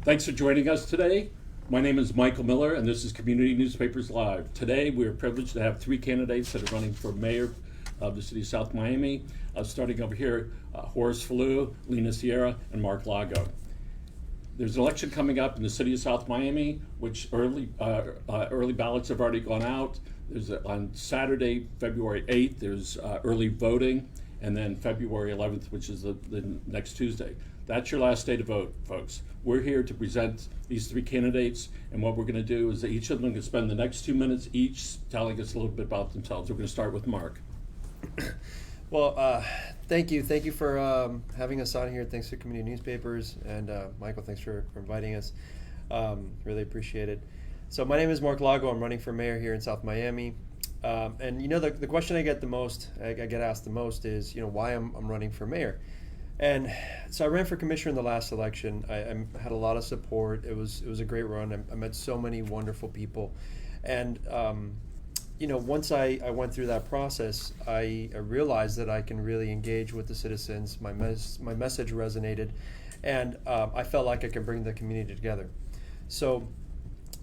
Thanks for joining us today. My name is Michael Miller, and this is Community Newspapers Live. Today, we are privileged to have three candidates that are running for mayor of the city of South Miami. Starting over here, Horace Feliu, Lina and Mark Lago. There's an election coming up in the city of South Miami, which early ballots have already gone out. There's on Saturday, February 8th, there's early voting, and then February 11th, which is the next Tuesday. That's your last day to vote, folks. We're here to present these three candidates, and what we're going to do is that each of them can spend the next 2 minutes each telling us a little bit about themselves. We're going to start with Mark. Well, thank you for having us on here. Thanks to Community Newspapers, and Michael, thanks for inviting us. Really appreciate it. So my name is Mark Lago. I'm running for mayor here in South Miami. And the question I get asked the most is, why I'm running for mayor. And so I ran for commissioner in the last election. I had a lot of support. It was a great run. I met so many wonderful people. And once I went through that process, I realized that I can really engage with the citizens. My message resonated, and I felt like I could bring the community together. So,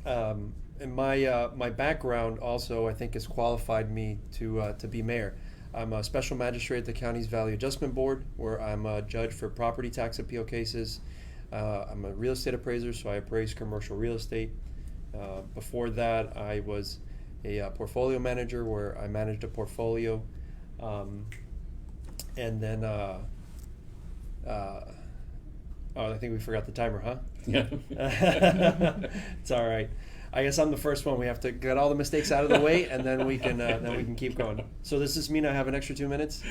and my background also, I think, has qualified me to be mayor. I'm a special magistrate at the county's Value Adjustment Board, where I'm a judge for property tax appeal cases. I'm a real estate appraiser, so I appraise commercial real estate. Before that, I was a portfolio manager, where I managed a portfolio. And then, I think we forgot the timer, huh? Yeah. It's all right. I guess I'm the first one. We have to get all the mistakes out of the way, and then we can keep going. So does this mean I have an extra 2 minutes?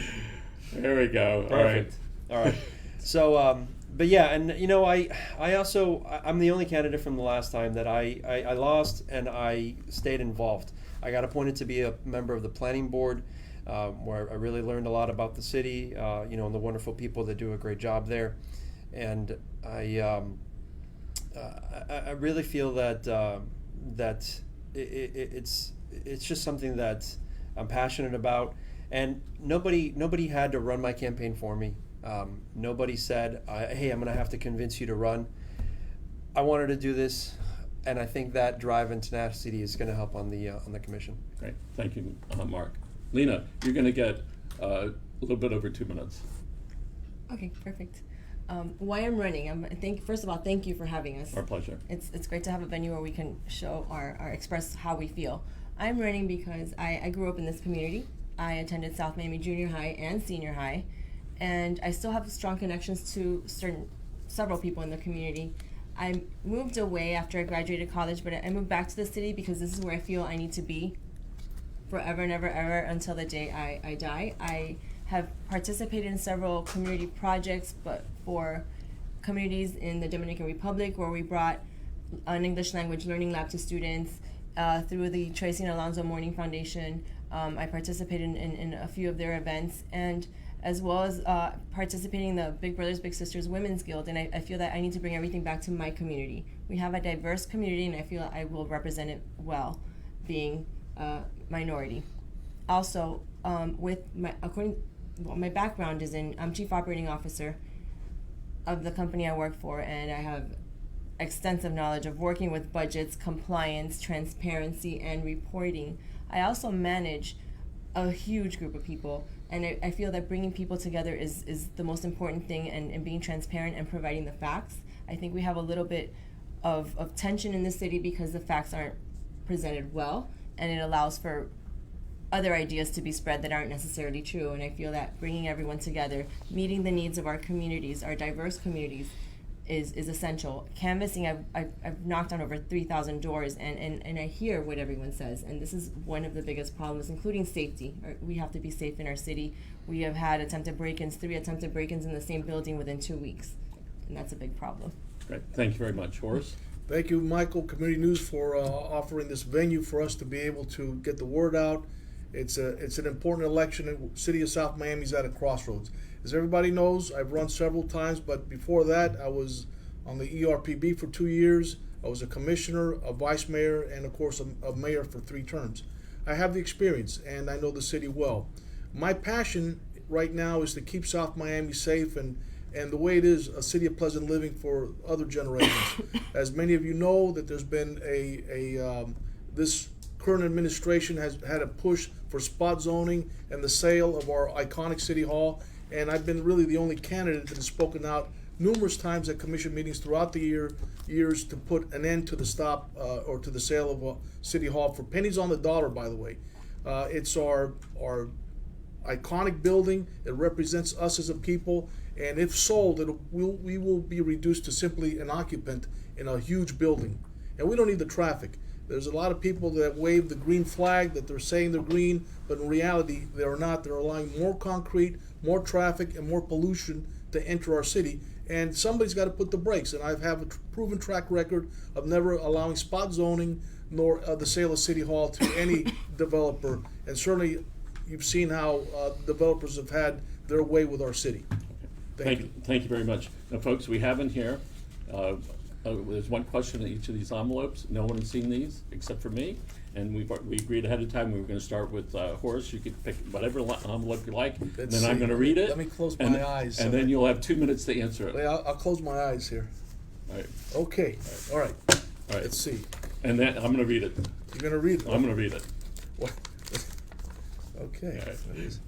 There we go. Perfect. All right. So, but yeah, and I'm the only candidate from the last time that I lost, and I stayed involved. I got appointed to be a member of the planning board, where I really learned a lot about the city, and the wonderful people that do a great job there, and I really feel that it's just something that I'm passionate about, and nobody had to run my campaign for me. Nobody said, "Hey, I'm going to have to convince you to run." I wanted to do this, and I think that drive and tenacity is going to help on the commission. Great, thank you, Mark. Lina, you're going to get a little bit over 2 minutes. Okay, perfect. Why I'm running, first of all, thank you for having us. Our pleasure. It's great to have a venue where we can show our express how we feel. I'm running because I grew up in this community. I attended South Miami Junior High and Senior High, and I still have strong connections to several people in the community. I moved away after I graduated college, but I moved back to the city because this is where I feel I need to be forever and ever until the day I die. I have participated in several community projects, but for communities in the Dominican Republic, where we brought an English language learning lab to students through the Tracy and Alonzo Mourning Foundation. I participated in a few of their events, and as well as participating in the Big Brothers Big Sisters Women's Guild, and I feel that I need to bring everything back to my community. We have a diverse community, and I feel I will represent it well, being a minority. Also, my background is I'm Chief Operating Officer of the company I work for, and I have extensive knowledge of working with budgets, compliance, transparency, and reporting. I also manage a huge group of people, and I feel that bringing people together is the most important thing, and being transparent and providing the facts. I think we have a little bit of tension in the city because the facts aren't presented well, and it allows for other ideas to be spread that aren't necessarily true. And I feel that bringing everyone together, meeting the needs of our communities, our diverse communities, is essential. Canvassing, I've knocked on over 3,000 doors, and I hear what everyone says, and this is one of the biggest problems, including safety. We have to be safe in our city. We have had 3 attempted break-ins in the same building within 2 weeks, and that's a big problem. Great, thank you very much. Horace? Thank you, Michael, Community News, for offering this venue for us to be able to get the word out. It's an important election. The city of South Miami is at a crossroads. As everybody knows, I've run several times, but before that, I was on the ERPB for 2 years. I was a commissioner, a vice mayor, and of course a mayor for 3 terms. I have the experience, and I know the city well. My passion right now is to keep South Miami safe and and the way it is a city of pleasant living for other generations. As many of you know, that there's been this current administration has had a push for spot zoning and the sale of our iconic city hall, and I've been really the only candidate that has spoken out numerous times at commission meetings throughout the years to put an end to the or to the sale of city hall for pennies on the dollar. By the way, it's our iconic building. It represents us as a people, and if sold, we will be reduced to simply an occupant in a huge building, and we don't need the traffic. There's a lot of people that wave the green flag, that they're saying they're green, but in reality they are not. They're allowing more concrete, more traffic, and more pollution to enter our city, and somebody's got to put the brakes. And I have a proven track record of never allowing spot zoning nor the sale of City Hall to any developer, and certainly you've seen how developers have had their way with our city. Thank you. Thank you very much. Now, folks, we have in here, there's one question in each of these envelopes. No one has seen these except for me, and we agreed ahead of time we were going to start with Horace. You could pick whatever envelope you like, and then I'm going to read it. Let me close my eyes. And then you'll have 2 minutes to answer it. I'll close my eyes here. All right. Okay. All right. All right. Let's see. And then I'm going to read it. You're going to read it? I'm going to read it. What? Okay. All right.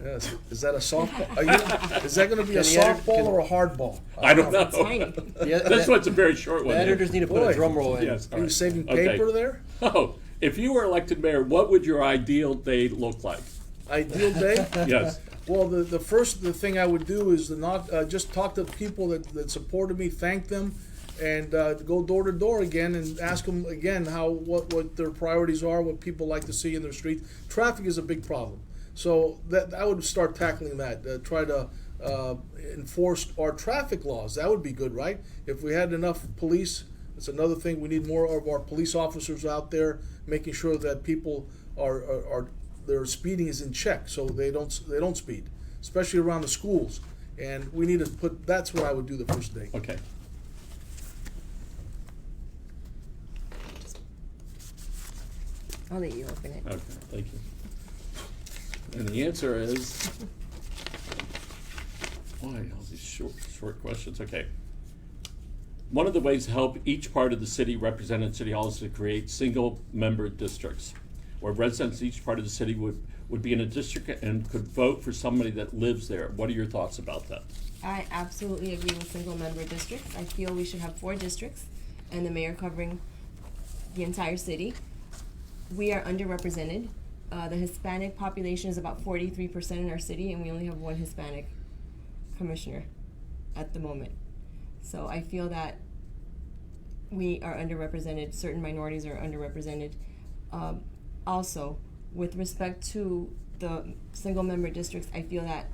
Yes. Is that a softball? Is that going to be a Can the editor- softball or a hardball? I don't know. Tiny. Yeah, This one's a very short one. The editors need to put Boy. a drum roll in. Yes. Are you saving Okay. paper there? Oh, if you were elected mayor, what would your ideal day look like? Ideal day? Yes. Well, the thing I would do is to not just talk to people that supported me, thank them, and go door to door again and ask them again what their priorities are, what people like to see in their streets. Traffic is a big problem, so that I would start tackling that. Try to enforce our traffic laws. That would be good, right? If we had enough police, it's another thing. We need more of our police officers out there, making sure that people are their speeding is in check, so they don't speed, especially around the schools. And we need to put. That's what I would do the first day. Okay. I'll let you open it. Okay, thank you. And the answer is, why all these short questions? Okay. One of the ways to help each part of the city represented in City Hall is to create single-member districts, where residents of each part of the city would be in a district and could vote for somebody that lives there. What are your thoughts about that? I absolutely agree with single-member districts. I feel we should have 4 districts, and the mayor covering the entire city. We are underrepresented. The Hispanic population is about 43% in our city, and we only have 1 Hispanic commissioner at the moment. So I feel that we are underrepresented. Certain minorities are underrepresented. Also, with respect to the single-member districts, I feel that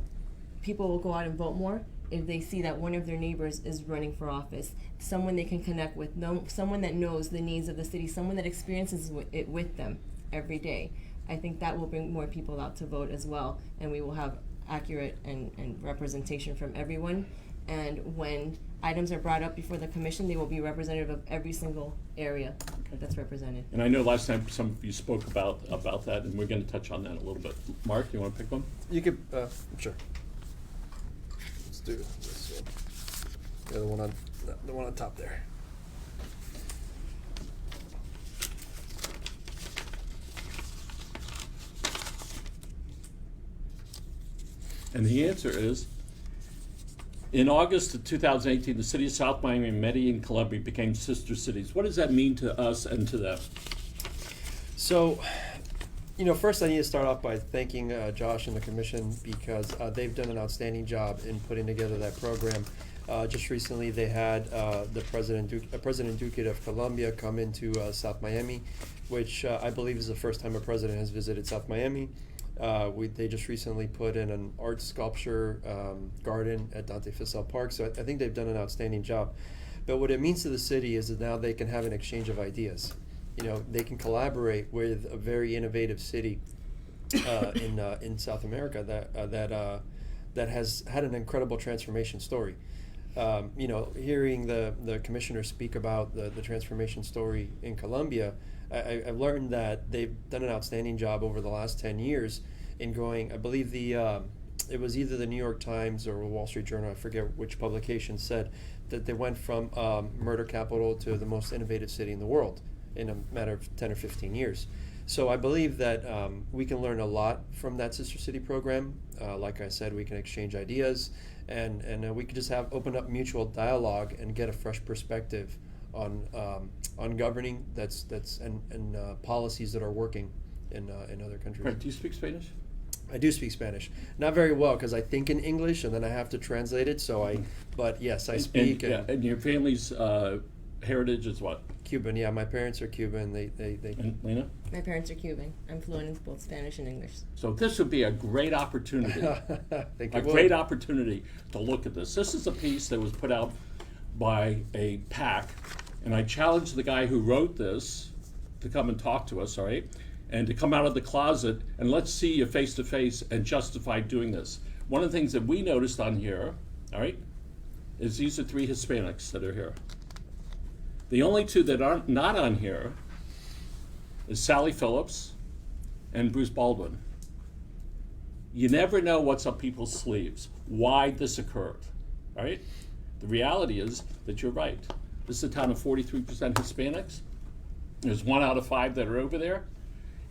people will go out and vote more if they see that one of their neighbors is running for office, someone they can connect with, someone that knows the needs of the city, someone that experiences it with them every day. I think that will bring more people out to vote as well, and we will have accurate and representation from everyone. And when items are brought up before the commission, they will be representative of every single area that's represented. And I know last time some of you spoke about that, and we're going to touch on that a little bit. Mark, you want to pick one? You could, sure. Let's do this one. The one on top there. And the answer is, in August of 2018, the city of South Miami and Medellin, Colombia became sister cities. What does that mean to us and to them? So, first I need to start off by thanking Josh and the commission because they've done an outstanding job in putting together that program. Just recently they had the President Duque of Colombia come into South Miami, which I believe is the first time a president has visited South Miami. They just recently put in an art sculpture garden at Dante Fiscal Park, so I think they've done an outstanding job. But what it means to the city is that now they can have an exchange of ideas. They can collaborate with a very innovative city in South America that has had an incredible transformation story. Hearing the commissioner speak about the transformation story in Colombia, I've learned that they've done an outstanding job over the last 10 years in growing. I believe the it was either the New York Times or Wall Street Journal, I forget which publication, said that they went from murder capital to the most innovative city in the world in a matter of 10 or 15 years. So I believe that we can learn a lot from that Sister City program. Like I said, we can exchange ideas, and we can just open up mutual dialogue and get a fresh perspective on governing and policies that are working in other countries. Right. Do you speak Spanish? I do speak Spanish, not very well because I think in English and then I have to translate it. But yes, I speak. And your family's heritage is what? Cuban. Yeah, my parents are Cuban. They And Lina? My parents are Cuban. I'm fluent in both Spanish and English. So this would be a great opportunity, think a it would. great opportunity to look at this. This is a piece that was put out by a PAC, and I challenged the guy who wrote this to come and talk to us, all right? And to come out of the closet and let's see you face to face and justify doing this. One of the things that we noticed on here, all right, is these are 3 Hispanics that are here. The only 2 that aren't not on here is Sally Phillips and Bruce Baldwin. You never know what's up people's sleeves, why this occurred, all right? The reality is that you're right. This is a town of 43% Hispanics. There's 1 out of 5 that are over there.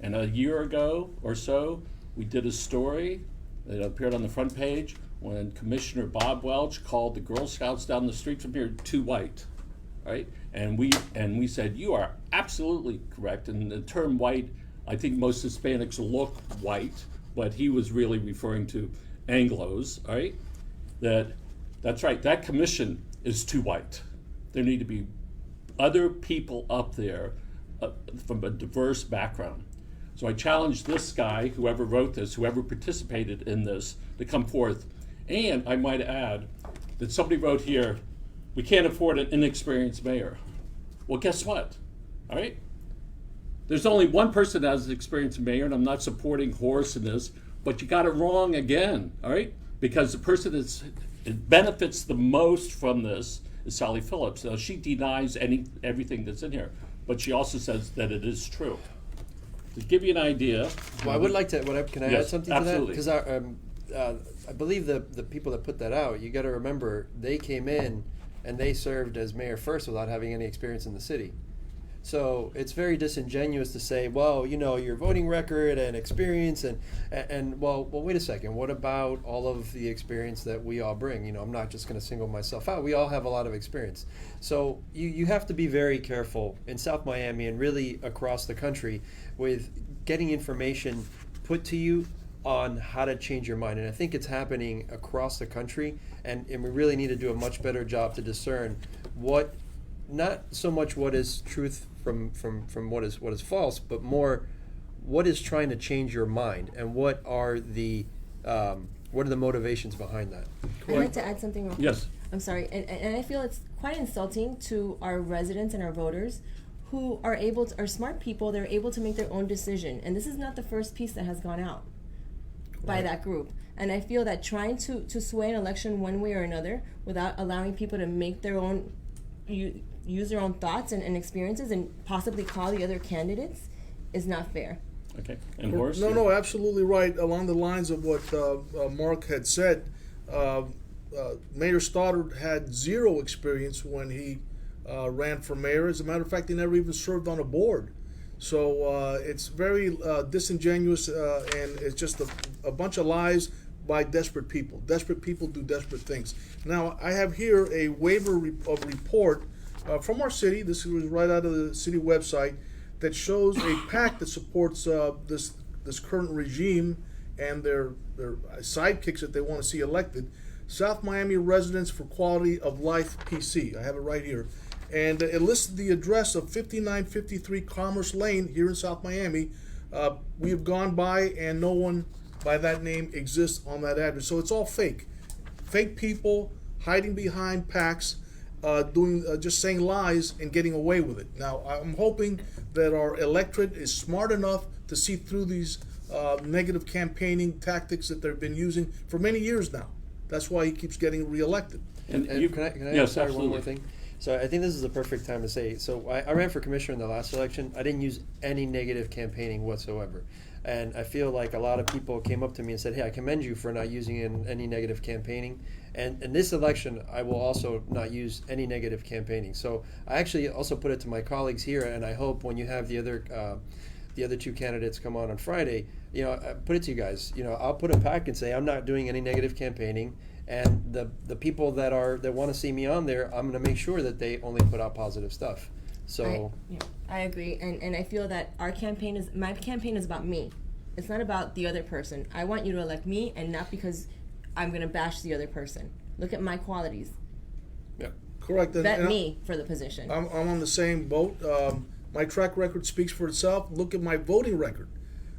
And a year ago or so, we did a story that appeared on the front page when Commissioner Bob Welch called the Girl Scouts down the street from here too white, right? And we said, you are absolutely correct. And the term white, I think most Hispanics look white, but he was really referring to Anglos, all right? That's right, that commission is too white. There need to be other people up there from a diverse background. So I challenged this guy, whoever wrote this, whoever participated in this, to come forth. And I might add that somebody wrote here, we can't afford an inexperienced mayor. Well, guess what? All right? There's only one person that has an experienced mayor, and I'm not supporting Horace in this, but you got it wrong again, all right? Because the person that benefits the most from this is Sally Phillips. Now, she denies everything that's in here, but she also says that it is true. To give you an idea. Well, I would like to. Can I add something absolutely. to that? Because I believe the people that put that out, you got to remember, they came in and they served as mayor first without having any experience in the city. So it's very disingenuous to say, well, your voting record and experience and well, wait a second. What about all of the experience that we all bring? I'm not just going to single myself out. We all have a lot of experience. So you have to be very careful in South Miami and really across the country with getting information put to you on how to change your mind. And I think it's happening across the country, and we really need to do a much better job to discern not so much what is truth from what is false, but more what is trying to change your mind and what are the motivations behind that. I'd like to add something real quick. Yes. I'm sorry, and I feel it's quite insulting to our residents and our voters who are smart people. They're able to make their own decision, and this is not the first piece that has gone out by that group. And I feel that trying to sway an election one way or another without allowing people to make their own, use their own thoughts and experiences and possibly call the other candidates is not fair. Okay. And Horace? No, absolutely right. Along the lines of what Mark had said, Mayor Stoddard had 0 experience when he ran for mayor. As a matter of fact, he never even served on a board. So it's very disingenuous, and it's just a bunch of lies by desperate people. Desperate people do desperate things. Now, I have here a waiver of report from our city. This was right out of the city website that shows a PAC that supports this current regime and their sidekicks that they want to see elected. South Miami Residents for Quality of Life PC. I have it right here. And it listed the address of 5953 Commerce Lane here in South Miami. We have gone by and no one by that name exists on that address. So it's all fake. Fake people hiding behind PACs, just saying lies and getting away with it. Now, I'm hoping that our electorate is smart enough to see through these negative campaigning tactics that they've been using for many years now. That's why he keeps getting reelected. And Can I yes, sorry, absolutely. one more thing? So I think this is the perfect time to say, so I ran for commissioner in the last election. I didn't use any negative campaigning whatsoever. And I feel like a lot of people came up to me and said, hey, I commend you for not using any negative campaigning. And in this election, I will also not use any negative campaigning. So I actually also put it to my colleagues here, and I hope when you have the other two candidates come on Friday, you know, I put it to you guys, you know, I'll put a pack and say I'm not doing any negative campaigning. And the people that want to see me on there, I'm going to make sure that they only put out positive stuff. So I agree, and I feel that my campaign is about me. It's not about the other person. I want you to elect me, and not because I'm going to bash the other person. Look at my qualities. yeah, Correct. Bet And me for the position. I'm on the same boat. My track record speaks for itself. Look at my voting record.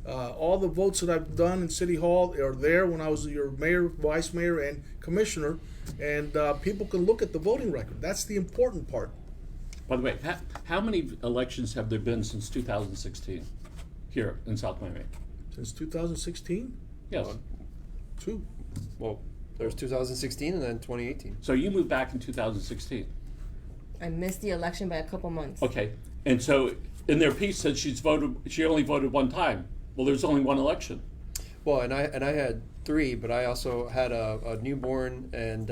All the votes that I've done in City Hall are there when I was your mayor, vice mayor, and commissioner, and people can look at the voting record. That's the important part. By the way, how many elections have there been since 2016 here in South Miami? Since 2016? Yes. 2. well, there's 2016 and then 2018. So you moved back in 2016. I missed the election by a couple months. Okay. And so in their piece said she only voted one time. Well, there's only one election. Well, and I had 3, but I also had a newborn, and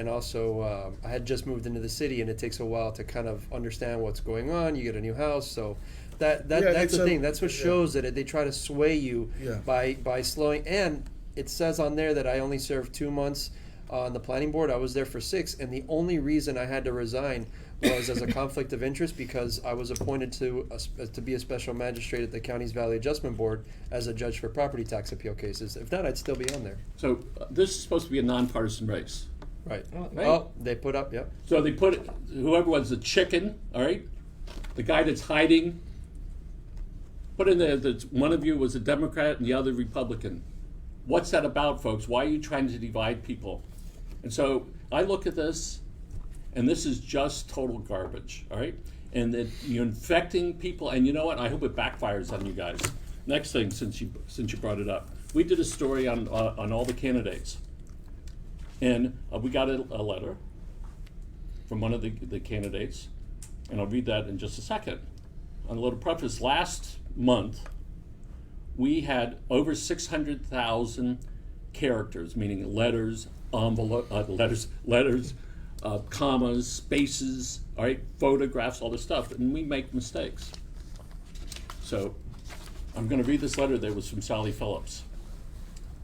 also I had just moved into the city, and it takes a while to kind of understand what's going on. You get a new house, so that's the thing. That's what shows that they try to sway you by slowing. And it says on there that I only served 2 months on the planning board. I was there for 6, and the only reason I had to resign was as a conflict of interest because I was appointed to be a special magistrate at the county's Valley Adjustment Board as a judge for property tax appeal cases. If not, I'd still be on there. So this is supposed to be a nonpartisan race. Right. Right. Oh, they put up, yep. So they put whoever was the chicken, all right, the guy that's hiding, put in there that one of you was a Democrat and the other Republican. What's that about, folks? Why are you trying to divide people? And so I look at this, and this is just total garbage, all right? And that you're infecting people, and you know what? I hope it backfires on you guys. Next thing, since you brought it up, we did a story on all the candidates, and we got a letter from one of the candidates, and I'll read that in just a second. On a little preface, last month we had over 600,000 characters, meaning letters, commas, spaces, all right, photographs, all this stuff, and we make mistakes. So I'm going to read this letter that was from Sally Phillips,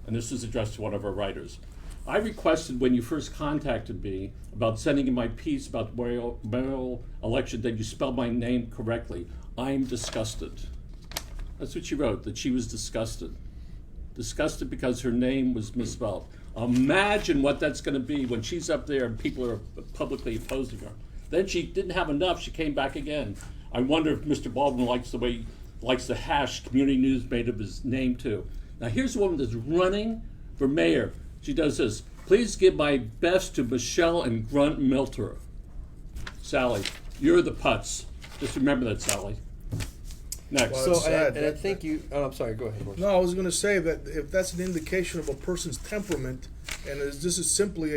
and this is addressed to one of our writers. I requested when you first contacted me about sending in my piece about the mayoral election that you spelled my name correctly. I'm disgusted. That's what she wrote, that she was disgusted. Disgusted because her name was misspelled. Imagine what that's going to be when she's up there and people are publicly opposing her. Then she didn't have enough. She came back again. I wonder if Mr. Baldwin likes the hash community news made of his name too. Now here's a woman that's running for mayor. She does this. Please give my best to Michelle and Grunt Milter. Sally, you're the putz. Just remember that, Sally. Next. Well, So it's sad. I think you. Oh, I'm sorry. Go ahead. Horace. No, I was going to say that if that's an indication of a person's temperament, and this is simply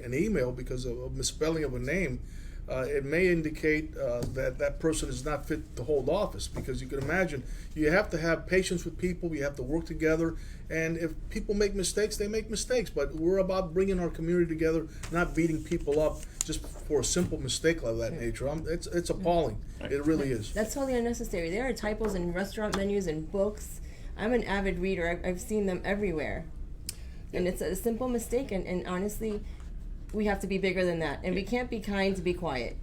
an email because of a misspelling of a name, it may indicate that person is not fit to hold office. Because you can imagine, you have to have patience with people. You have to work together. And if people make mistakes, they make mistakes. But we're about bringing our community together, not beating people up just for a simple mistake of that nature. It's appalling. It really is. That's totally unnecessary. There are typos in restaurant menus and books. I'm an avid reader. I've seen them everywhere. And it's a simple mistake, and honestly, we have to be bigger than that. And we can't be kind to be quiet.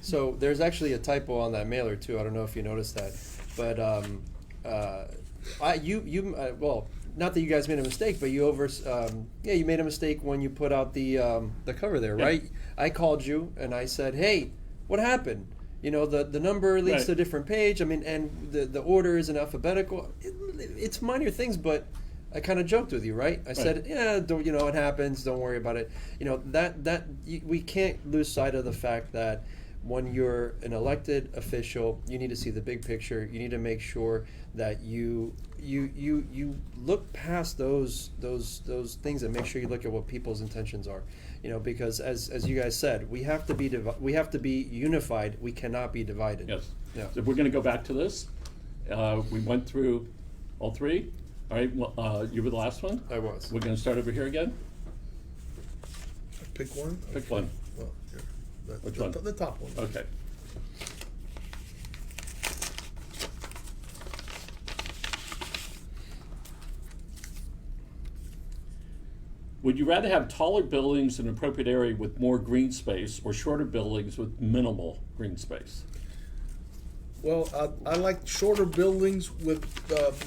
So there's actually a typo on that mailer too. I don't know if you noticed that, but well, not that you guys made a mistake, but you you made a mistake when you put out the cover there, right? I called you and I said, hey, what happened? You know, the number leads to a different page. I mean, and the order isn't alphabetical. It's minor things, but I kind of joked with you, right? I said, don't, it happens. Don't worry about it. You know, we can't lose sight of the fact that when you're an elected official, you need to see the big picture. You need to make sure that you look past those things and make sure you look at what people's intentions are. Because as you guys said, we have to be unified. We cannot be divided. Yes. Yeah. So we're going to go back to this. We went through all three. All right. Well, you were the last one. I was. We're going to start over here again. Pick one. Pick one. Well, here. Which one? The top one. Okay. Would you rather have taller buildings in an appropriate area with more green space, or shorter buildings with minimal green space? Well, I like shorter buildings with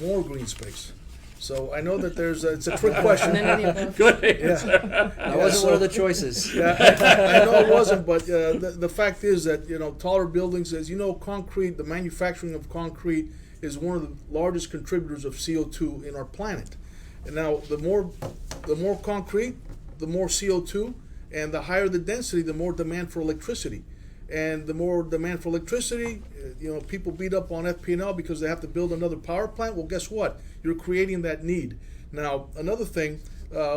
more green space. So I know that it's a trick question. None of the above. Good answer. That wasn't one of the choices. Yeah, I know it wasn't, but the fact is that taller buildings, as you know, concrete, the manufacturing of concrete is one of the largest contributors of CO2 in our planet. And now, the more concrete, the more CO2, and the higher the density, the more demand for electricity. And the more demand for electricity, people beat up on FP&L because they have to build another power plant. Well, guess what? You're creating that need. Now, another thing,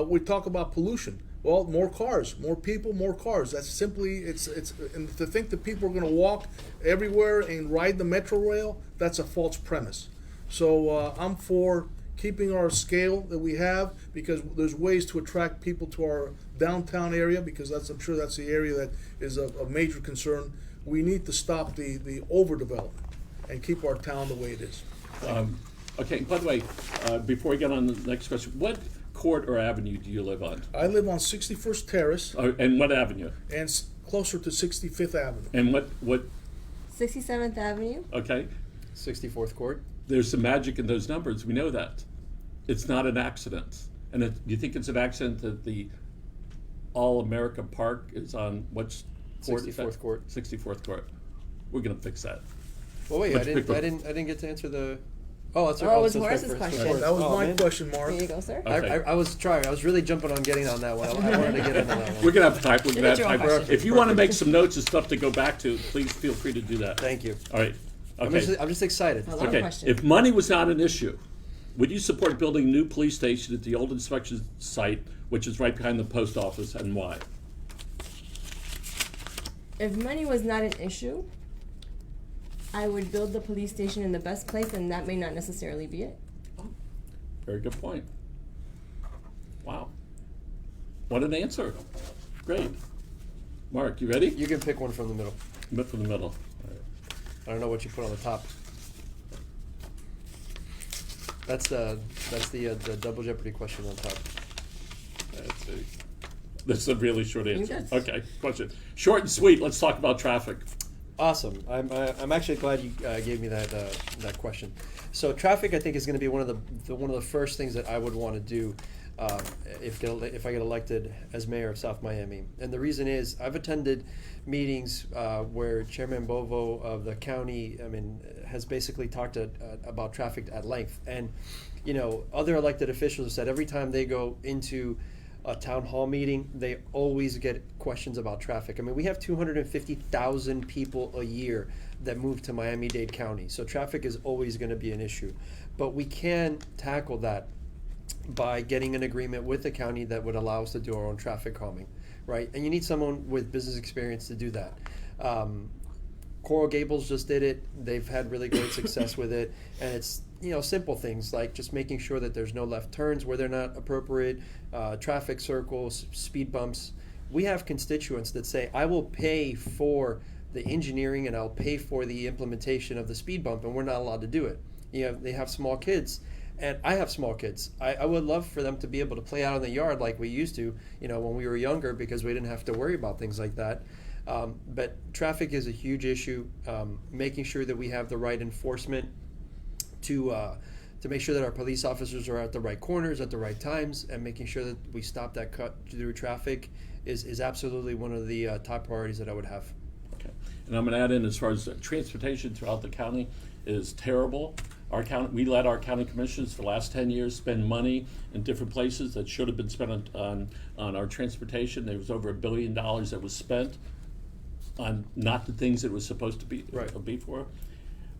we talk about pollution. Well, more cars, more people, more cars. That's simply, and to think that people are going to walk everywhere and ride the metro rail, that's a false premise. So I'm for keeping our scale that we have, because there's ways to attract people to our downtown area, because I'm sure that's the area that is a major concern. We need to stop the overdevelopment and keep our town the way it is. Okay, by the way, before we get on the next question, what court or avenue do you live on? I live on 61st Terrace And what avenue? and closer to 65th Avenue. And what 67th Avenue. okay, 64th Court. there's some magic in those numbers, we know that. It's not an accident. And you think it's an accident that the All-America Park is on which court? 64th Court. 64th Court. We're gonna fix that. Well, wait, I Which didn't paper? get to answer the. Oh, that's Oh, it was that's Horace's right, question. Horace. That was Oh, my man. question, Mark. Here you go, sir. Okay. I was trying. I was really jumping on getting on that one. I wanted to get into that one. We're gonna have time, we're gonna have Get your own time. question. If you wanna make some notes and stuff to go back to, please feel free to do that. Thank you. All right, I'm okay. just excited. A lot of Okay, questions. if money was not an issue, would you support building a new police station at the old inspection site, which is right behind the post office, and why? If money was not an issue, I would build the police station in the best place, and that may not necessarily be it. Very good point. Wow. What an answer. Great. Mark, you ready? You can pick one from the middle. From the middle. All right. I don't know what you put on the top. That's the double jeopardy question on top. Let's see. This is a really short answer. Yes. Okay, question. Short and sweet. Let's talk about traffic. Awesome. I'm actually glad you gave me that question. So traffic, I think, is going to be one of the first things that I would want to do if I get elected as mayor of South Miami. And the reason is I've attended meetings where Chairman Bovo of the county, has basically talked about traffic at length. And other elected officials have said every time they go into a town hall meeting, they always get questions about traffic. We have 250,000 people a year that move to Miami-Dade County, so traffic is always going to be an issue. But we can tackle that by getting an agreement with the county that would allow us to do our own traffic calming, right? And you need someone with business experience to do that. Coral Gables just did it. They've had really great success with it, and it's simple things like just making sure that there's no left turns where they're not appropriate, traffic circles, speed bumps. We have constituents that say, I will pay for the engineering and I'll pay for the implementation of the speed bump, and we're not allowed to do it. They have small kids, and I have small kids. I would love for them to be able to play out in the yard like we used to, when we were younger, because we didn't have to worry about things like that. But traffic is a huge issue. Making sure that we have the right enforcement to make sure that our police officers are at the right corners at the right times, and making sure that we stop that cut through traffic is absolutely one of the top priorities that I would have. Okay. And I'm going to add in, as far as transportation throughout the county is terrible. We let our county commissioners for the last 10 years spend money in different places that should have been spent on our transportation. There was over $1 billion that was spent. on not the things that it was supposed to be, Right. be for.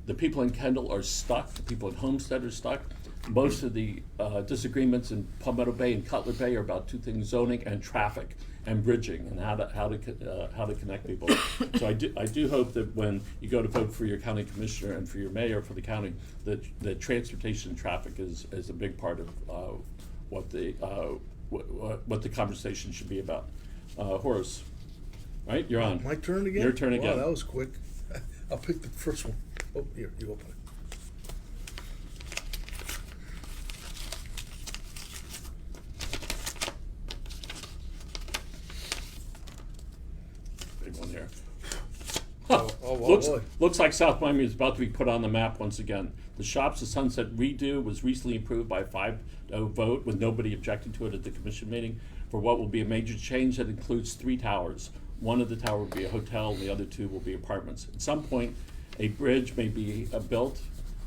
The people in Kendall are stuck, the people in Homestead are stuck. Most of the disagreements in Palmetto Bay and Cutler Bay are about two things: zoning and traffic and bridging, and how to connect people. So I do hope that when you go to vote for your county commissioner and for your mayor for the county, that transportation and traffic is a big part of what the conversation should be about. Horace, right? You're on. My turn again? Your turn again. Wow, that was quick. I'll pick the first one. Oh, here, you open it. Big one here. Oh, wow, boy. Looks like South Miami is about to be put on the map once again. The Shops of Sunset redo was recently approved by a 5-0 vote with nobody objecting to it at the commission meeting for what will be a major change that includes 3 towers. One of the tower will be a hotel and the other 2 will be apartments. At some point, a bridge may be built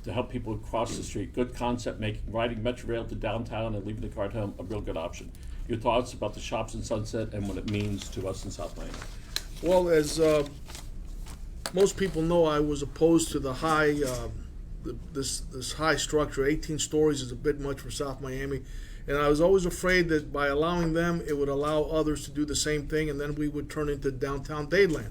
to help people cross the street. Good concept, making riding Metrorail to downtown and leaving the car at home a real good option. Your thoughts about the Shops in Sunset and what it means to us in South Miami? Well, as most people know, I was opposed to the high, this high structure. 18 stories is a bit much for South Miami, and I was always afraid that by allowing them, it would allow others to do the same thing, and then we would turn into downtown Dayland.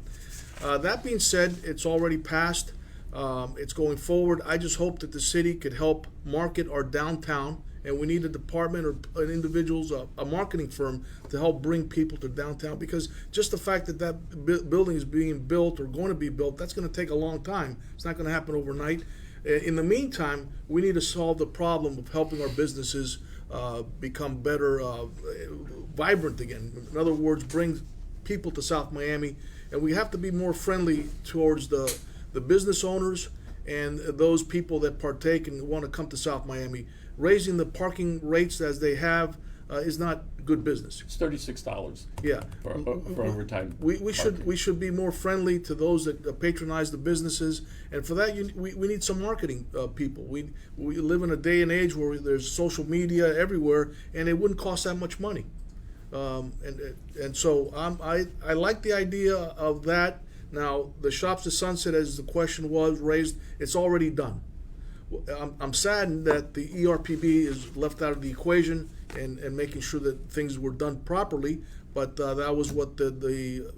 That being said, it's already passed. It's going forward. I just hope that the city could help market our downtown, and we need a department or an individuals, a marketing firm to help bring people to downtown, because just the fact that that building is being built or going to be built, that's going to take a long time. It's not going to happen overnight. In the meantime, we need to solve the problem of helping our businesses become better, vibrant again. In other words, bring people to South Miami, and we have to be more friendly towards the business owners and those people that partake and want to come to South Miami. Raising the parking rates as they have is not good business. It's $36 Yeah, for overtime. we should be more friendly to those that patronize the businesses, and for that we need some marketing people. We live in a day and age where there's social media everywhere, and it wouldn't cost that much money. And so I like the idea of that. Now the Shops of Sunset, as the question was raised, it's already done. I'm saddened that the ERPB is left out of the equation and making sure that things were done properly, but that was what the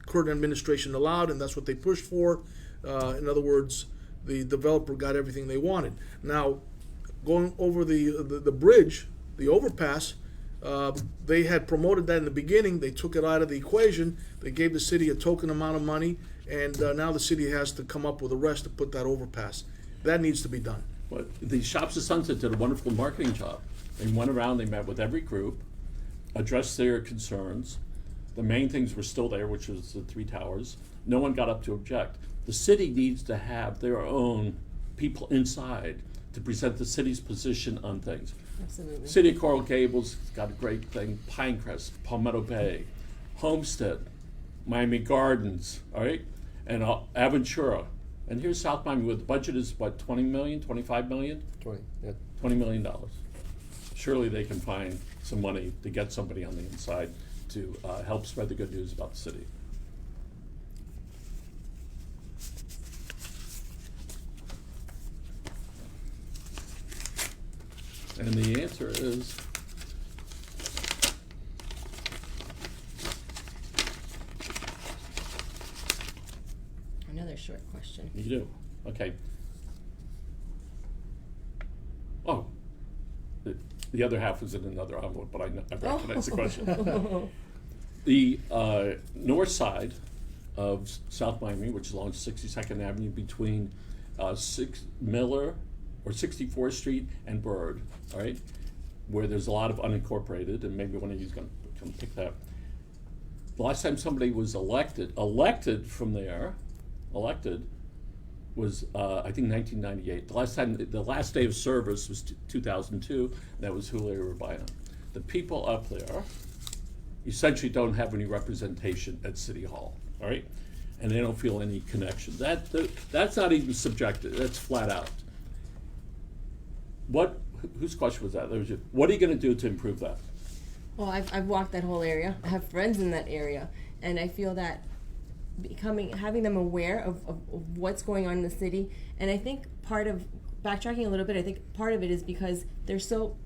current administration allowed, and that's what they pushed for. In other words, the developer got everything they wanted. Now, going over the bridge, the overpass, they had promoted that in the beginning. They took it out of the equation. They gave the city a token amount of money, and now the city has to come up with the rest to put that overpass. That needs to be done. But the Shops of Sunset did a wonderful marketing job. They went around, they met with every group, addressed their concerns. The main things were still there, which was the 3 towers. No one got up to object. The city needs to have their own people inside to present the city's position on things. Absolutely. City of Coral Gables has got a great thing. Pinecrest, Palmetto Bay, Homestead, Miami Gardens, all right, and Aventura. And here's South Miami, where the budget is what, 20 million, 25 million? 20, yeah. $20 million. Surely they can find some money to get somebody on the inside to help spread the good news about the city. And the answer is Another short question. you do. Okay. Oh, the other half was in another envelope, but I recognize the question. The north side of South Miami, which is along 62nd Avenue between Miller or 64th Street and Bird, all right, where there's a lot of unincorporated, and maybe one of you is going to come pick that. The last time somebody was elected from there, was I think 1998. The last day of service was 2002, and that was Julio Urbina. The people up there essentially don't have any representation at City Hall, all right, and they don't feel any connection. That's not even subjective. That's flat out. Whose question was that? What are you going to do to improve that? Well, I've walked that whole area. I have friends in that area, and I feel that having them aware of what's going on in the city. And I think backtracking a little bit, I think part of it is because they're so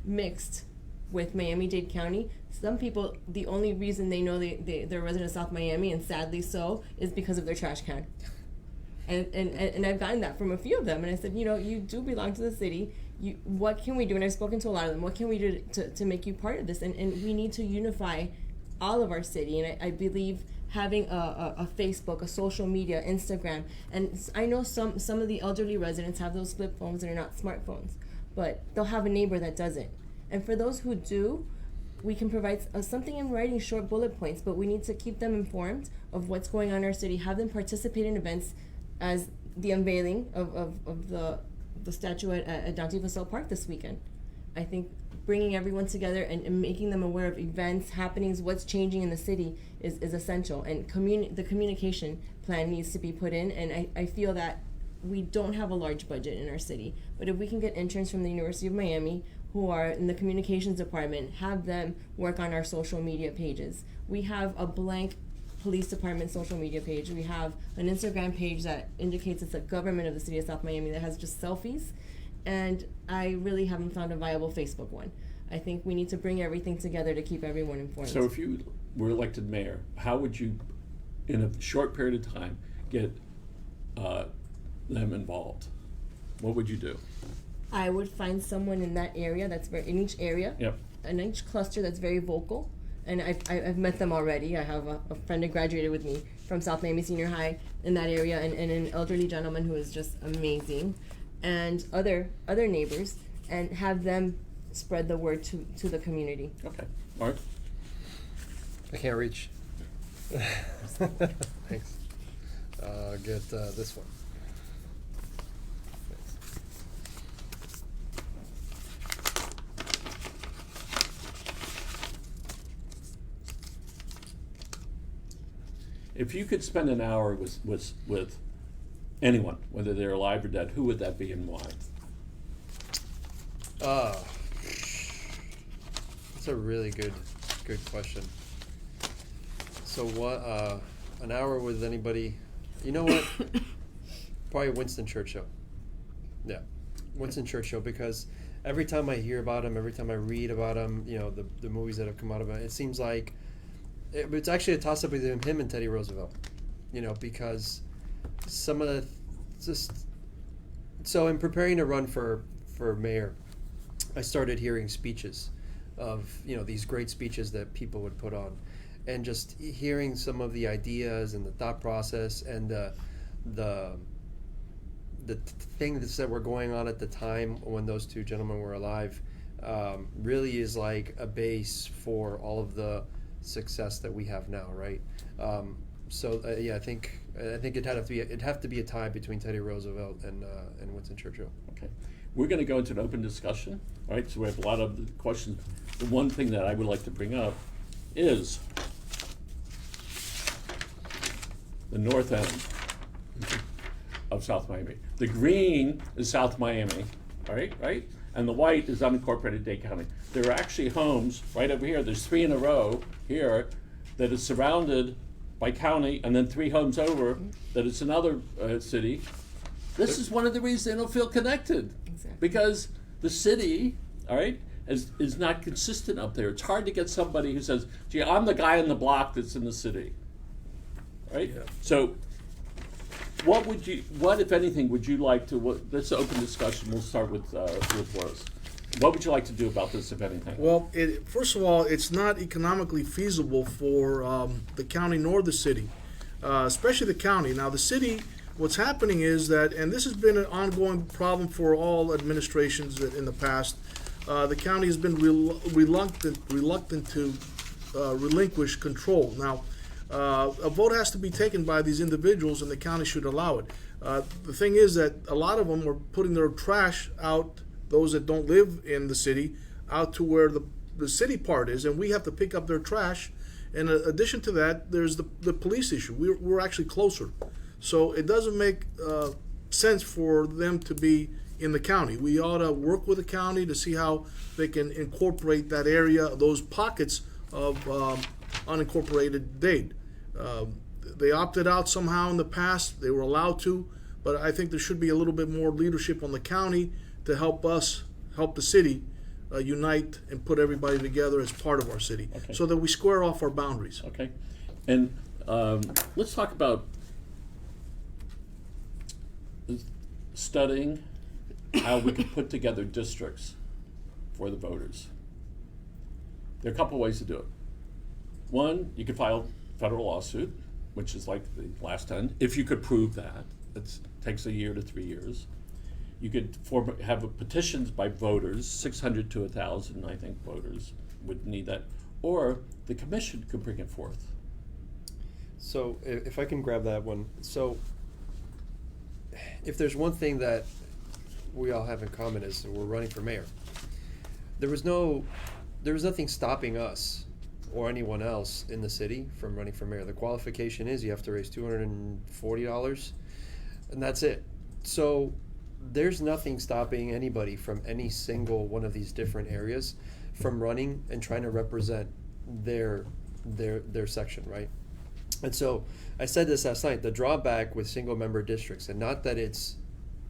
mixed with Miami-Dade County. Some people, the only reason they know they're residents of South Miami, and sadly so, is because of their trash can. And I've gotten that from a few of them. And I said, you do belong to the city. What can we do? And I've spoken to a lot of them. What can we do to make you part of this? And we need to unify all of our city. And I believe having a Facebook, a social media, Instagram. And I know some of the elderly residents have those flip phones and are not smartphones. But they'll have a neighbor that doesn't. And for those who do, we can provide something in writing, short bullet points, but we need to keep them informed of what's going on in our city, have them participate in events as the unveiling of the statue at Dante Vasel Park this weekend. I think bringing everyone together and making them aware of events, happenings, what's changing in the city is essential. And the communication plan needs to be put in, and I feel that we don't have a large budget in our city, but if we can get interns from the University of Miami who are in the communications department, have them work on our social media pages. We have a blank police department social media page. We have an Instagram page that indicates it's a government of the city of South Miami that has just selfies, and I really haven't found a viable Facebook one. I think we need to bring everything together to keep everyone informed. So if you were elected mayor, how would you, in a short period of time, get them involved? What would you do? I would find someone in that area in each area, Yep. in each cluster that's very vocal. And I've met them already. I have a friend that graduated with me from South Miami Senior High in that area, and an elderly gentleman who is just amazing, and other neighbors, and have them spread the word to the community. Okay. Mark? I can't reach. Thanks. Get this one. If you could spend an hour with anyone, whether they're alive or dead, who would that be and why? That's a really good question. So what? An hour with anybody? You know what? Probably Winston Churchill. Yeah, Winston Churchill, because every time I hear about him, every time I read about him, the movies that have come out of it, it seems like it's actually a toss-up between him and Teddy Roosevelt. Because some of the so in preparing to run for mayor, I started hearing speeches of these great speeches that people would put on, and just hearing some of the ideas and the thought process and the things that were going on at the time when those two gentlemen were alive really is like a base for all of the success that we have now, right? Yeah, I think it'd have to be a tie between Teddy Roosevelt and Winston Churchill. Okay. We're going to go into an open discussion, all right? So we have a lot of questions. The one thing that I would like to bring up is the north end of South Miami. The green is South Miami, all right? And the white is unincorporated Dade County. There are actually homes right over here. There's 3 in a row here that is surrounded by county, and then 3 homes over that is another city. This is one of the reasons they don't feel connected. Exactly. Because the city, all right, is not consistent up there. It's hard to get somebody who says, gee, I'm the guy on the block that's in the city, right? Yeah. So what, if anything, would you like to, let's open discussion. We'll start with Horace. What would you like to do about this, if anything? Well, first of all, it's not economically feasible for the county nor the city, especially the county. Now, the city, what's happening is that, and this has been an ongoing problem for all administrations in the past, the county has been reluctant to relinquish control. Now, a vote has to be taken by these individuals, and the county should allow it. The thing is that a lot of them are putting their trash out, those that don't live in the city, out to where the city part is, and we have to pick up their trash. In addition to that, there's the police issue. We're actually closer. So it doesn't make sense for them to be in the county. We ought to work with the county to see how they can incorporate that area, those pockets of unincorporated Dade. they opted out somehow in the past. They were allowed to, but I think there should be a little bit more leadership on the county to help the city unite and put everybody together as part of our city, Okay. so that we square off our boundaries. Okay, and let's talk about studying how we could put together districts for the voters. There are a couple of ways to do it. One, you could file a federal lawsuit, which is like the last 10, if you could prove that. It takes a year to 3 years. You could have petitions by voters, 600 to 1,000, I think, voters would need that. Or the commission could bring it forth. So if I can grab that one. So if there's one thing that we all have in common is that we're running for mayor. There was nothing stopping us or anyone else in the city from running for mayor. The qualification is you have to raise $240, and that's it. So there's nothing stopping anybody from any single one of these different areas from running and trying to represent their section, right? And so I said this last night, the drawback with single member districts, and not that it's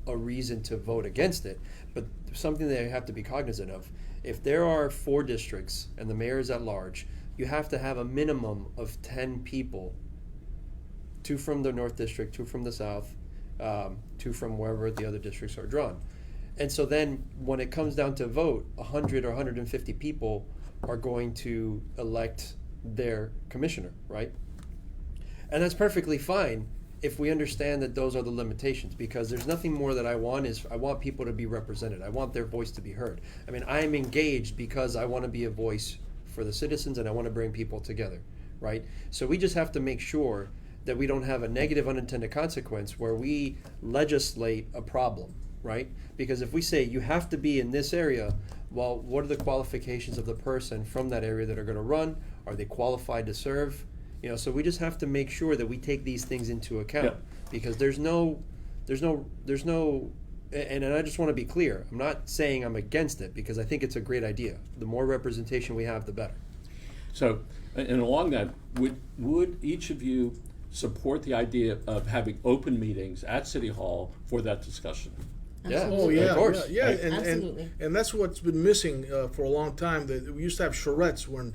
a reason to vote against it, but something that you have to be cognizant of. If there are 4 districts and the mayor is at large, you have to have a minimum of 10 people, 2 from the North District, 2 from the South, 2 from wherever the other districts are drawn. And so then when it comes down to vote, 100 or 150 people are going to elect their commissioner, right? And that's perfectly fine if we understand that those are the limitations, because there's nothing more that I want people to be represented. I want their voice to be heard. I mean, I am engaged because I want to be a voice for the citizens and I want to bring people together, right? So we just have to make sure that we don't have a negative unintended consequence where we legislate a problem, right? Because if we say you have to be in this area, well, what are the qualifications of the person from that area that are going to run? Are they qualified to serve? You know, so we just have to make sure that we take these things into account, Yeah. because there's no, and I just want to be clear. I'm not saying I'm against it, because I think it's a great idea. The more representation we have, the better. So, and along that, would each of you support the idea of having open meetings at City Hall for that discussion? Yeah. Oh yeah, Of course. yeah, Right. Absolutely. and that's what's been missing for a long time. That we used to have charrettes when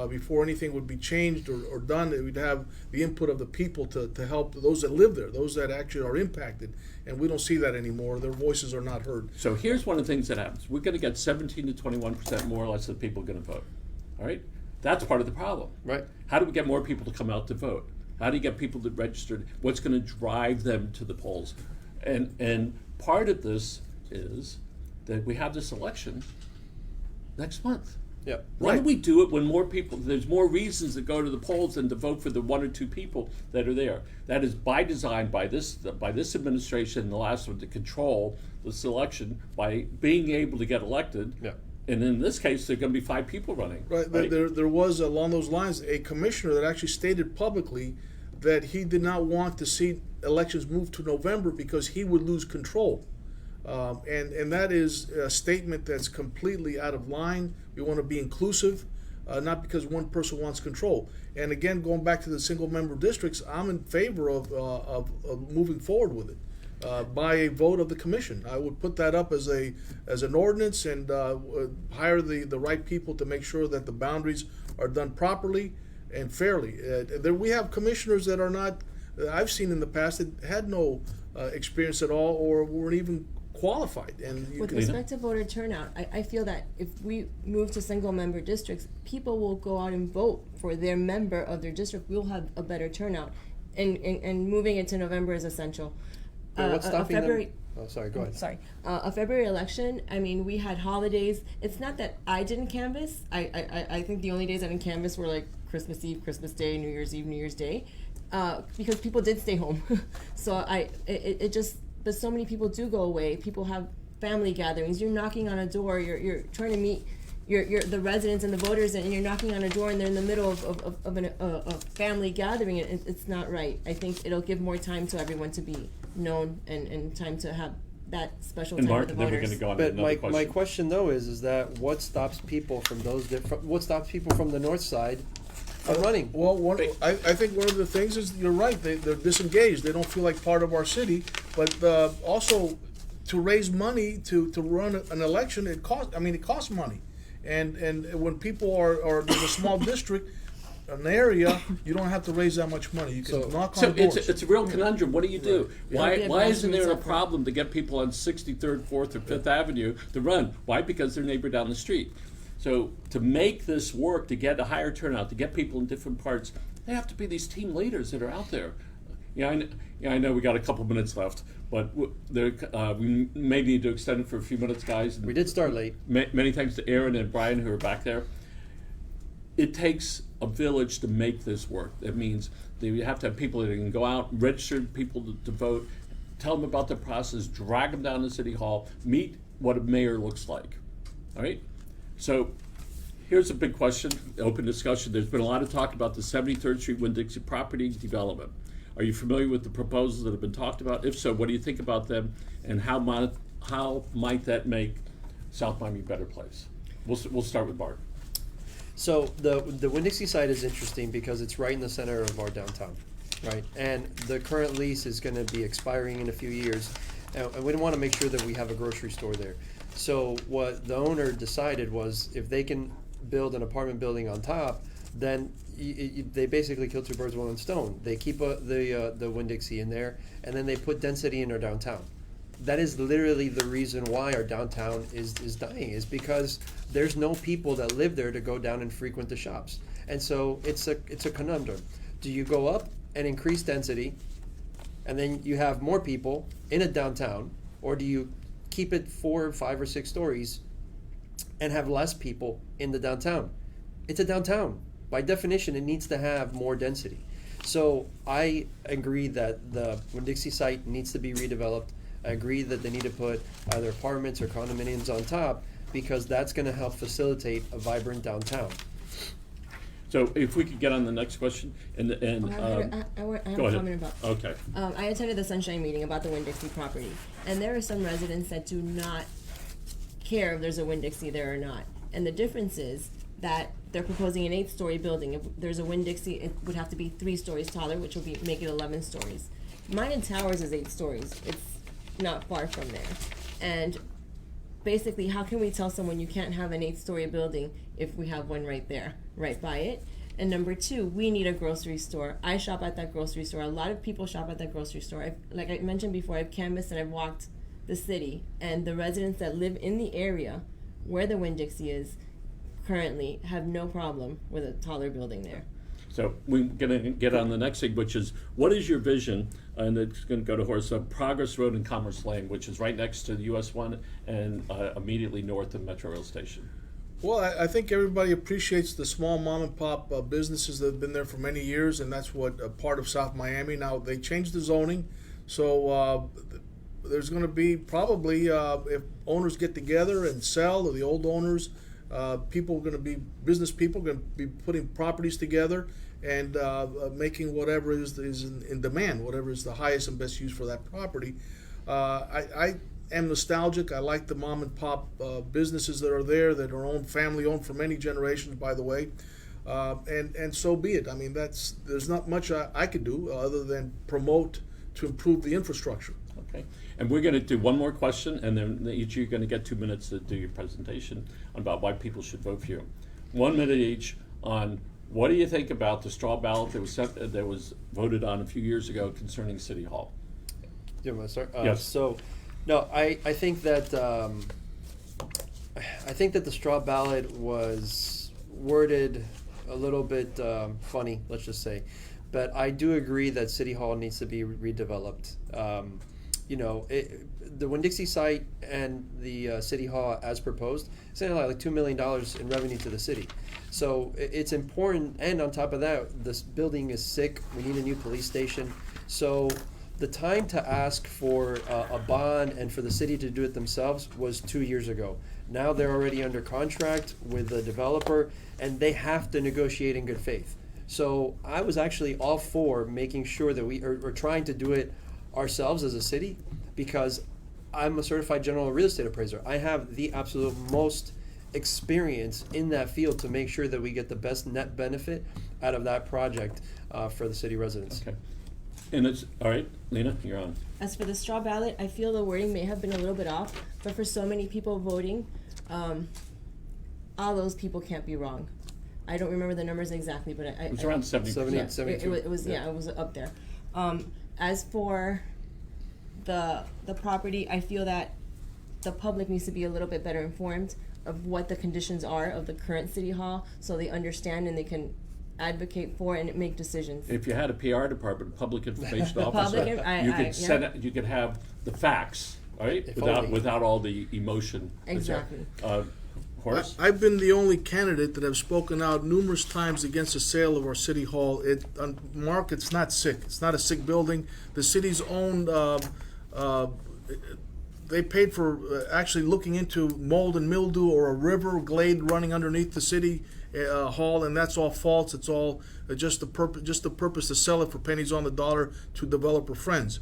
before anything would be changed or done, we'd have the input of the people to help those that live there, those that actually are impacted, and we don't see that anymore. Their voices are not heard. So here's one of the things that happens. We're going to get 17 to 21% more or less of the people going to vote. All right? That's part of the problem. Right. How do we get more people to come out to vote? How do you get people to register? What's going to drive them to the polls? And part of this is that we have this election next month. Yeah. Why don't we do it when more people, there's more reasons to go to the polls than to vote for the 1 or 2 people that are there. That is by design by this administration and the last one to control this election by being able to get elected. Yeah. And in this case, there are going to be 5 people running. Right. There was along those lines a commissioner that actually stated publicly that he did not want to see elections move to November because he would lose control. And that is a statement that's completely out of line. We want to be inclusive, not because one person wants control. And again, going back to the single member districts, I'm in favor of moving forward with it by a vote of the commission. I would put that up as an ordinance and hire the right people to make sure that the boundaries are done properly and fairly. We have commissioners that are not, I've seen in the past, that had no experience at all or weren't even qualified. And With respect to voter turnout, I feel that if we move to single member districts, people will go out and vote for their member of their district. We'll have a better turnout. And moving it to November is essential. But what's stopping February, them? Oh, sorry, go ahead. Sorry. A February election, I mean, we had holidays. It's not that I didn't canvass. I think the only days I didn't canvass were like Christmas Eve, Christmas Day, New Year's Eve, New Year's Day, because people did stay home. So but so many people do go away. People have family gatherings. You're knocking on a door. You're trying to meet the residents and the voters, and you're knocking on a door, and they're in the middle of a family gathering. And it's not right. I think it'll give more time to everyone to be known and time to have that special And time Mark, with then the we're going voters. to go on to But another question. my question though is that what stops people from what stops people from the north side I'm running. Well, I think one of the things is, you're right, they're disengaged. They don't feel like part of our city. But also, to raise money to run an election, it costs money. And when people are there's a small district, an area, you don't have to raise that much money. You can knock So on doors. it's a real conundrum. What do you do? Right. Why isn't there a Grassroots problem to get people on 63rd, 4th, or 5th Avenue to run? Why? Because their neighbor down the street. So to make this work, to get a higher turnout, to get people in different parts, they have to be these team leaders that are out there. I know we got a couple minutes left, but we may need to extend it for a few minutes, guys. We did start late. Many thanks to Aaron and Brian who are back there. It takes a village to make this work. That means that you have to have people that can go out, registered people to vote, tell them about the process, drag them down to City Hall, meet what a mayor looks like. All right? So here's a big question, open discussion. There's been a lot of talk about the 73rd Street Winn-Dixie property development. Are you familiar with the proposals that have been talked about? If so, what do you think about them, and how might that make South Miami a better place? We'll start with Bart. So the Winn-Dixie site is interesting because it's right in the center of our downtown, right? And the current lease is going to be expiring in a few years, and we want to make sure that we have a grocery store there. So what the owner decided was, if they can build an apartment building on top, then they basically kill two birds with one stone. They keep the Winn-Dixie in there, and then they put density in our downtown. That is literally the reason why our downtown is dying, is because there's no people that live there to go down and frequent the shops. And so it's a conundrum. Do you go up and increase density, and then you have more people in a downtown, or do you keep it 4, 5, or 6 stories and have less people in the downtown? It's a downtown. By definition, it needs to have more density. So I agree that the Winn-Dixie site needs to be redeveloped. I agree that they need to put either apartments or condominiums on top, because that's going to help facilitate a vibrant downtown. So if we could get on the next question, I have go a ahead. comment about. Okay. I attended the Sunshine meeting about the Winn-Dixie property, and there are some residents that do not care if there's a Winn-Dixie there or not. And the difference is that they're proposing an 8-story building. If there's a Winn-Dixie, it would have to be 3 stories taller, which would make it 11 stories. Mine and Towers is 8 stories. It's not far from there. And basically, how can we tell someone you can't have an 8-story building if we have one right there, right by it? And number 2, we need a grocery store. I shop at that grocery store. A lot of people shop at that grocery store. Like I mentioned before, I've canvassed and I've walked the city, and the residents that live in the area where the Winn-Dixie is currently have no problem with a taller building there. So we're going to get on the next thing, which is, what is your vision, and it's going to go to Horace, of Progress Road and Commerce Lane, which is right next to the US 1 and immediately north of Metro Rail Station? Well, I think everybody appreciates the small mom and pop businesses that have been there for many years, and that's what a part of South Miami. Now, they changed the zoning, so there's going to be probably, if owners get together and sell, or the old owners, people are going to be, business people are going to be putting properties together and making whatever is in demand, whatever is the highest and best use for that property. I am nostalgic. I like the mom and pop businesses that are there, that are owned, family owned for many generations, by the way. And so be it. I mean, there's not much I could do other than promote to improve the infrastructure. Okay. And we're going to do one more question, and then each of you are going to get 2 minutes to do your presentation about why people should vote for you. 1 minute each on what do you think about the straw ballot that was voted on a few years ago concerning City Hall? Do you want to start? Yes. So, no, I think that the straw ballot was worded a little bit funny, let's just say, but I do agree that City Hall needs to be redeveloped. The Winn-Dixie site and the City Hall, as proposed, is like $2 million in revenue to the city. So it's important, and on top of that, this building is sick. We need a new police station. So the time to ask for a bond and for the city to do it themselves was 2 years ago. Now they're already under contract with the developer, and they have to negotiate in good faith. So I was actually all for making sure that we are trying to do it ourselves as a city, because I'm a certified general real estate appraiser. I have the absolute most experience in that field to make sure that we get the best net benefit out of that project for the city residents. Okay. And it's, all right, Lina, you're on. As for the straw ballot, I feel the wording may have been a little bit off, but for so many people voting, all those people can't be wrong. I don't remember the numbers exactly, but It was around 70%. yeah, 72. it was it was up there. As for the property, I feel that the public needs to be a little bit better informed of what the conditions are of the current city hall, so they understand and they can advocate for and make decisions. If you had a PR department, public information officer, you could have the facts, right? If only. Without all the emotion. Exactly. Horace? I've been the only candidate that have spoken out numerous times against the sale of our city hall. Mark, it's not sick. It's not a sick building. The city's owned. They paid for actually looking into mold and mildew or a river glade running underneath the city hall, and that's all false. It's all just the purpose to sell it for pennies on the dollar to developer friends.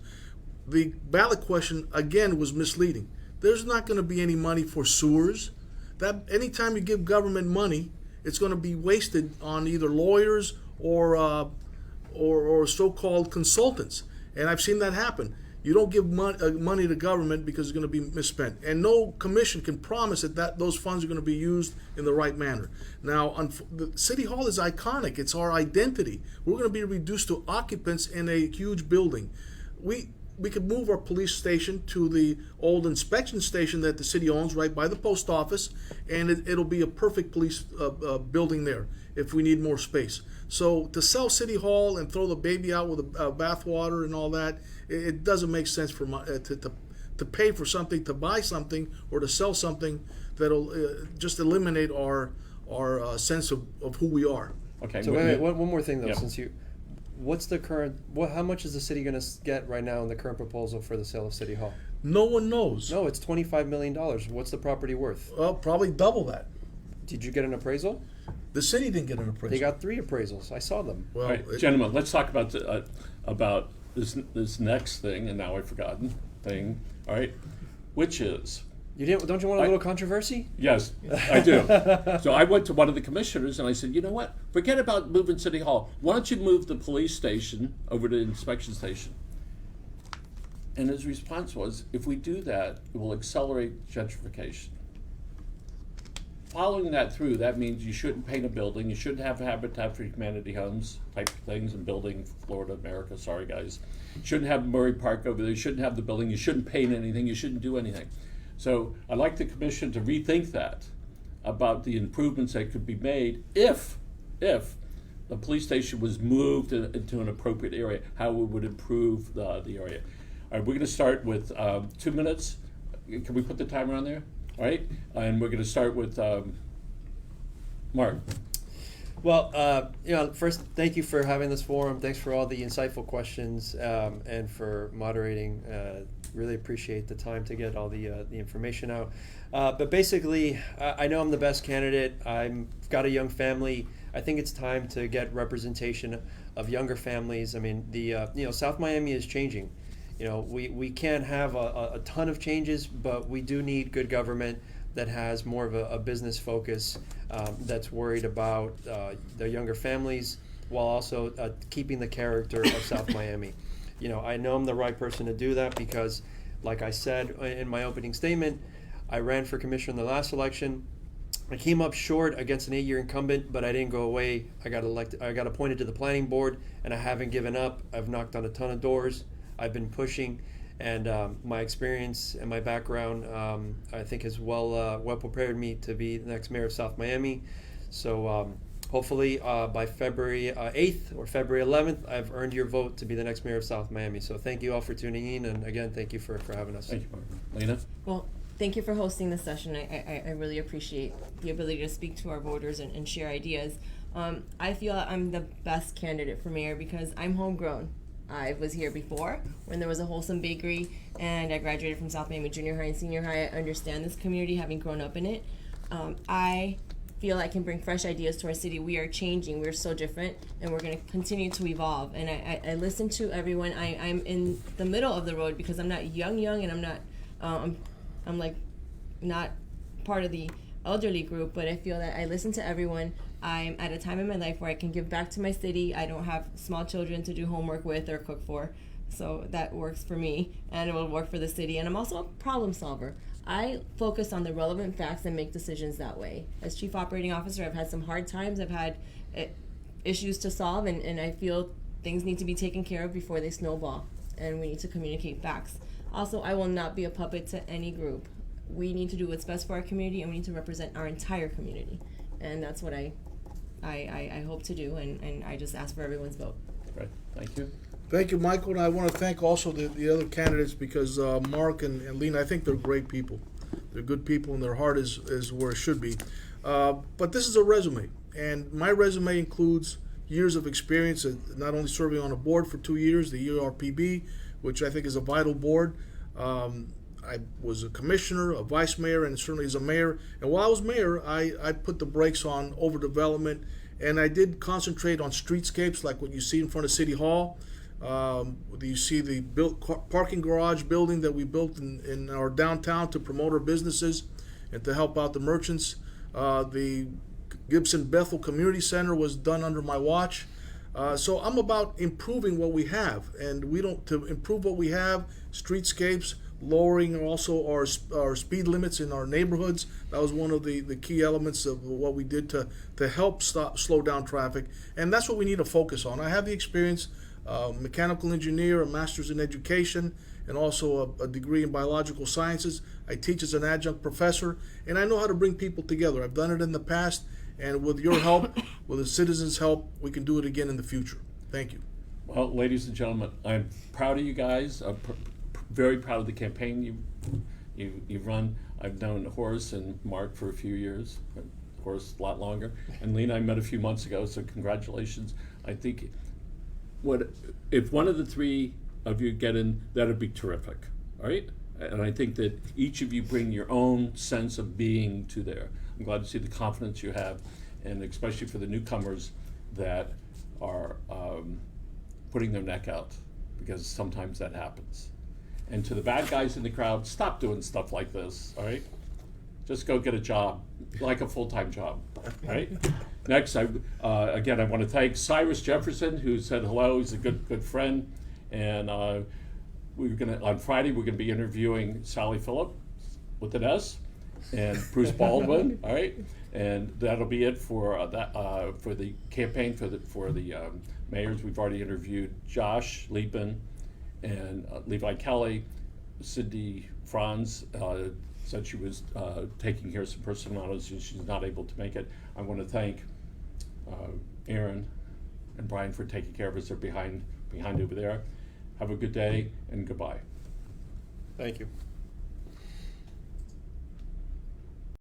The ballot question again was misleading. There's not going to be any money for sewers. That anytime you give government money, it's going to be wasted on either lawyers or so-called consultants, and I've seen that happen. You don't give money to government because it's going to be misspent, and no commission can promise that those funds are going to be used in the right manner. Now, the City Hall is iconic. It's our identity. We're going to be reduced to occupants in a huge building. We could move our police station to the old inspection station that the city owns right by the post office, and it'll be a perfect police building there if we need more space. So to sell City Hall and throw the baby out with the bathwater and all that, it doesn't make sense for to pay for something, to buy something, or to sell something that'll just eliminate our sense of who we are. Okay. So wait, one more thing though, Yeah. since you, what's the current? How much is the city going to get right now in the current proposal for the sale of City Hall? No one knows. No, it's $25 million. What's the property worth? Well, probably double that. Did you get an appraisal? The city didn't get an appraisal. They got 3 appraisals. I saw them. Well, All right, gentlemen, let's talk about this next thing, and now I've forgotten thing. All right, which is Don't you want a little controversy? yes, I do. So I went to one of the commissioners and I said, you know what? Forget about moving City Hall. Why don't you move the police station over to the inspection station? And his response was, if we do that, it will accelerate gentrification. Following that through, that means you shouldn't paint a building, you shouldn't have Habitat for Humanity homes type things and building Florida, America, sorry guys. You shouldn't have Murray Park over there, you shouldn't have the building, you shouldn't paint anything, you shouldn't do anything. So I'd like the commission to rethink that about the improvements that could be made if the police station was moved into an appropriate area, how it would improve the area. All right, we're gonna start with 2 minutes. Can we put the timer on there? All right, and we're going to start with Mark. Well, first, thank you for having this forum. Thanks for all the insightful questions and for moderating. Really appreciate the time to get all the information out. But basically, I know I'm the best candidate. I've got a young family. I think it's time to get representation of younger families. I mean, South Miami is changing. We can't have a ton of changes, but we do need good government that has more of a business focus, that's worried about the younger families while also keeping the character of South Miami. I know I'm the right person to do that because, like I said in my opening statement, I ran for commissioner in the last election. I came up short against an 8-year incumbent, but I didn't go away. I got appointed to the planning board, and I haven't given up. I've knocked on a ton of doors. I've been pushing, and my experience and my background, I think, has well prepared me to be the next mayor of South Miami. So hopefully by February 8th or February 11th, I've earned your vote to be the next mayor of South Miami. So thank you all for tuning in, and again, thank you for having us. Thank you, Mark. Lina? Well, thank you for hosting this session. I really appreciate the ability to speak to our voters and share ideas. I feel I'm the best candidate for mayor because I'm homegrown. I was here before when there was a wholesome bakery, and I graduated from South Miami Junior High and Senior High. I understand this community, having grown up in it. I feel I can bring fresh ideas to our city. We are changing. We're so different, and we're going to continue to evolve. And I listen to everyone. I'm in the middle of the road because I'm not young, and I'm not I'm like not part of the elderly group, but I feel that I listen to everyone. I'm at a time in my life where I can give back to my city. I don't have small children to do homework with or cook for, so that works for me, and it will work for the city. And I'm also a problem solver. I focus on the relevant facts and make decisions that way. As chief operating officer, I've had some hard times. I've had issues to solve, and I feel things need to be taken care of before they snowball, and we need to communicate facts. Also, I will not be a puppet to any group. We need to do what's best for our community, and we need to represent our entire community. And that's what I hope to do, and I just ask for everyone's vote. Right, thank you. Thank you, Michael, and I want to thank also the other candidates because Mark and Lina, I think they're great people. They're good people, and their heart is where it should be. But this is a resume, and my resume includes years of experience, not only serving on a board for 2 years, the ERPB, which I think is a vital board. I was a commissioner, a vice mayor, and certainly as a mayor. And while I was mayor, I put the brakes on overdevelopment, and I did concentrate on streetscapes like what you see in front of City Hall. You see the parking garage building that we built in our downtown to promote our businesses and to help out the merchants. The Gibson Bethel Community Center was done under my watch. So I'm about improving what we have, and to improve what we have, streetscapes, lowering also our speed limits in our neighborhoods. That was one of the key elements of what we did to help slow down traffic, and that's what we need to focus on. I have the experience, mechanical engineer, a master's in education, and also a degree in biological sciences. I teach as an adjunct professor, and I know how to bring people together. I've done it in the past, and with your help, with the citizens' help, we can do it again in the future. Thank you. Well, ladies and gentlemen, I'm proud of you guys. I'm very proud of the campaign you've run. I've known Horace and Mark for a few years. Horace a lot longer. And Lina I met a few months ago, so congratulations. I think if one of the three of you get in, that'd be terrific, all right? And I think that each of you bring your own sense of being to there. I'm glad to see the confidence you have, and especially for the newcomers that are putting their neck out, because sometimes that happens. And to the bad guys in the crowd, stop doing stuff like this, all right? Just go get a job, like a full-time job, all right? Next, again, I want to thank Cyrus Jefferson, who said hello. He's a good friend. And on Friday, we're gonna be interviewing Sally Phillip with an S, and Bruce Baldwin, all right? And that'll be it for for the campaign for the mayors. We've already interviewed Josh Liebman and Levi Kelly. Cindy Franz said she was taking care of some personal matters and she's not able to make it. I want to thank Aaron and Brian for taking care of us. They're behind over there. Have a good day and goodbye. Thank you.